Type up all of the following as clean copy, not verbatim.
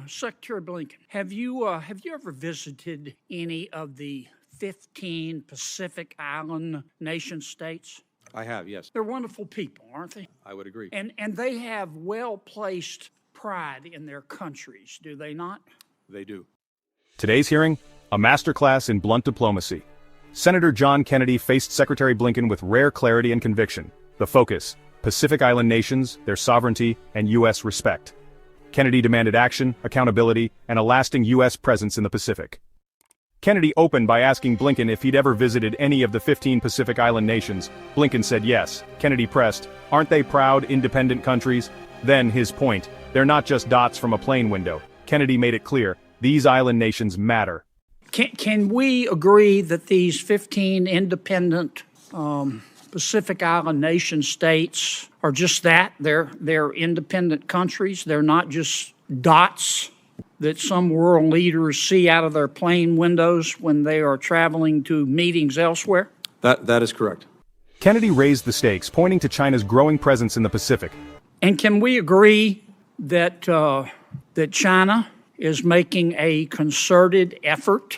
Secretary Blinken, have you ever visited any of the 15 Pacific Island nation states? I have, yes. They're wonderful people, aren't they? I would agree. And they have well-placed pride in their countries, do they not? They do. Today's hearing, a masterclass in blunt diplomacy. Senator John Kennedy faced Secretary Blinken with rare clarity and conviction. The focus: Pacific Island nations, their sovereignty, and U.S. respect. Kennedy demanded action, accountability, and a lasting U.S. presence in the Pacific. Kennedy opened by asking Blinken if he'd ever visited any of the 15 Pacific Island nations. Blinken said yes. Kennedy pressed, "Aren't they proud, independent countries?" Then his point: they're not just dots from a plane window. Kennedy made it clear, these island nations matter. Can we agree that these 15 independent Pacific Island nation states are just that? They're independent countries. They're not just dots that some world leaders see out of their plane windows when they are traveling to meetings elsewhere? That is correct. Kennedy raised the stakes, pointing to China's growing presence in the Pacific. And can we agree that that China is making a concerted effort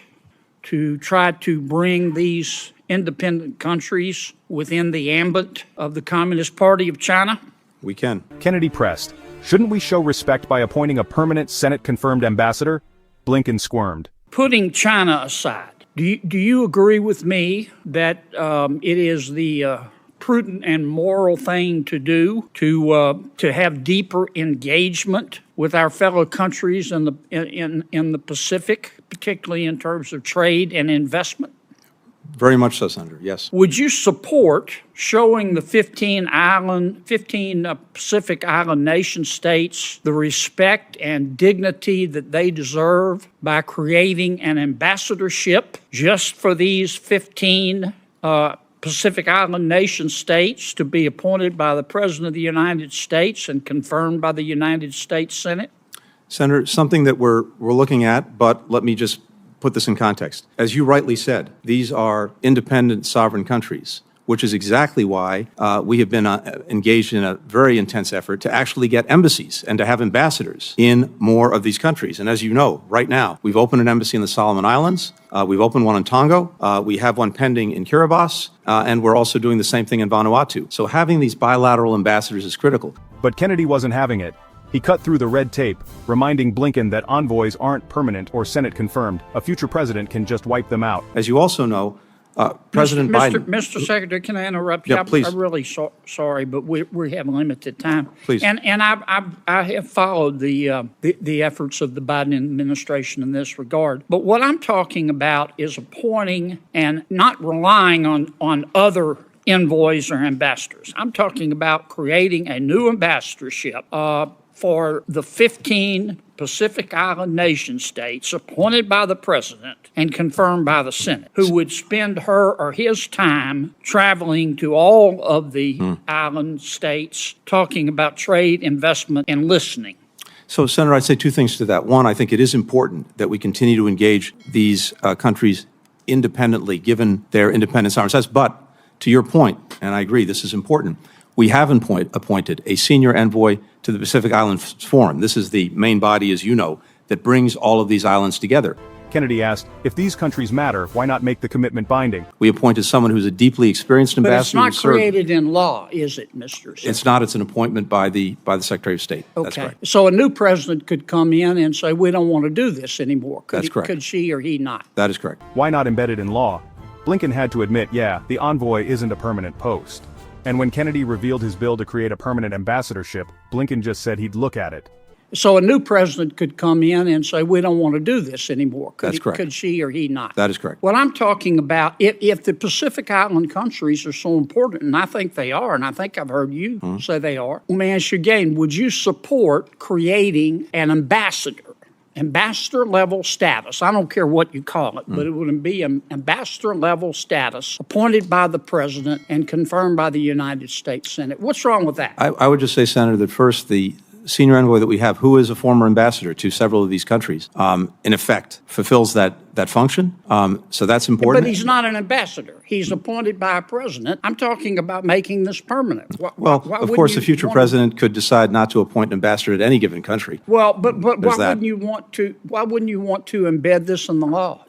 to try to bring these independent countries within the ambit of the Communist Party of China? We can. Kennedy pressed, "Shouldn't we show respect by appointing a permanent Senate-confirmed ambassador?" Blinken squirmed. Putting China aside, do you agree with me that it is the prudent and moral thing to do to have deeper engagement with our fellow countries in the Pacific, particularly in terms of trade and investment? Very much so, Senator, yes. Would you support showing the 15 Pacific Island nation states the respect and dignity that they deserve by creating an ambassadorship just for these 15 Pacific Island nation states to be appointed by the President of the United States and confirmed by the United States Senate? Senator, something that we're looking at, but let me just put this in context. As you rightly said, these are independent sovereign countries, which is exactly why we have been engaged in a very intense effort to actually get embassies and to have ambassadors in more of these countries. And as you know, right now, we've opened an embassy in the Solomon Islands, we've opened one in Tonga, we have one pending in Kiribati, and we're also doing the same thing in Vanuatu. So having these bilateral ambassadors is critical. But Kennedy wasn't having it. He cut through the red tape, reminding Blinken that envoys aren't permanent or Senate-confirmed. A future president can just wipe them out. As you also know, President Biden... Mr. Secretary, can I interrupt you? Yeah, please. I'm really sorry, but we have limited time. Please. And I have followed the efforts of the Biden administration in this regard. But what I'm talking about is appointing and not relying on other envoys or ambassadors. I'm talking about creating a new ambassadorship for the 15 Pacific Island nation states appointed by the President and confirmed by the Senate, who would spend her or his time traveling to all of the island states, talking about trade, investment, and listening. So, Senator, I'd say two things to that. One, I think it is important that we continue to engage these countries independently, given their independent sovereign status. But to your point, and I agree, this is important, we have appointed a senior envoy to the Pacific Islands Forum. This is the main body, as you know, that brings all of these islands together. Kennedy asked, if these countries matter, why not make the commitment binding? We appointed someone who's a deeply experienced ambassador. But it's not created in law, is it, Mr. Secretary? It's not. It's an appointment by the Secretary of State. Okay. That's correct. So a new president could come in and say, we don't want to do this anymore. That's correct. Could she or he not? That is correct. Why not embed it in law? Blinken had to admit, yeah, the envoy isn't a permanent post. And when Kennedy revealed his bill to create a permanent ambassadorship, Blinken just said he'd look at it. So a new president could come in and say, we don't want to do this anymore. That's correct. Could she or he not? That is correct. What I'm talking about, if the Pacific Island countries are so important, and I think they are, and I think I've heard you say they are, let me ask you again, would you support creating an ambassador-level status? I don't care what you call it, but it would be an ambassador-level status appointed by the president and confirmed by the United States Senate. What's wrong with that? I would just say, Senator, that first, the senior envoy that we have, who is a former ambassador to several of these countries, in effect, fulfills that that function. So that's important. But he's not an ambassador. He's appointed by a president. I'm talking about making this permanent. Well, of course, a future president could decide not to appoint an ambassador to any given country. Well, but why that. wouldn't you want to? Why wouldn't you want to embed this in the law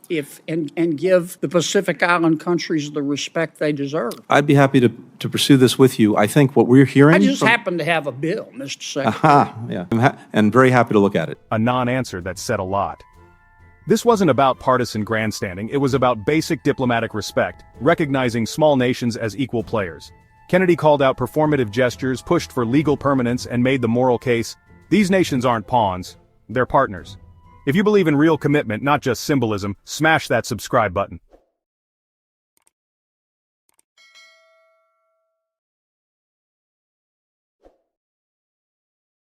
and give the Pacific Island countries the respect they deserve? I'd be happy to pursue this with you. I think what we're hearing. I just happen to have a bill, Mr. Secretary. Yeah, and very happy to look at it. A non-answer that said a lot. This wasn't about partisan grandstanding, it was about basic diplomatic respect, recognizing small nations as equal players. Kennedy called out performative gestures, pushed for legal permanence, and made the moral case: these nations aren't pawns, they're partners. If you believe in real commitment, not just symbolism, smash that subscribe button.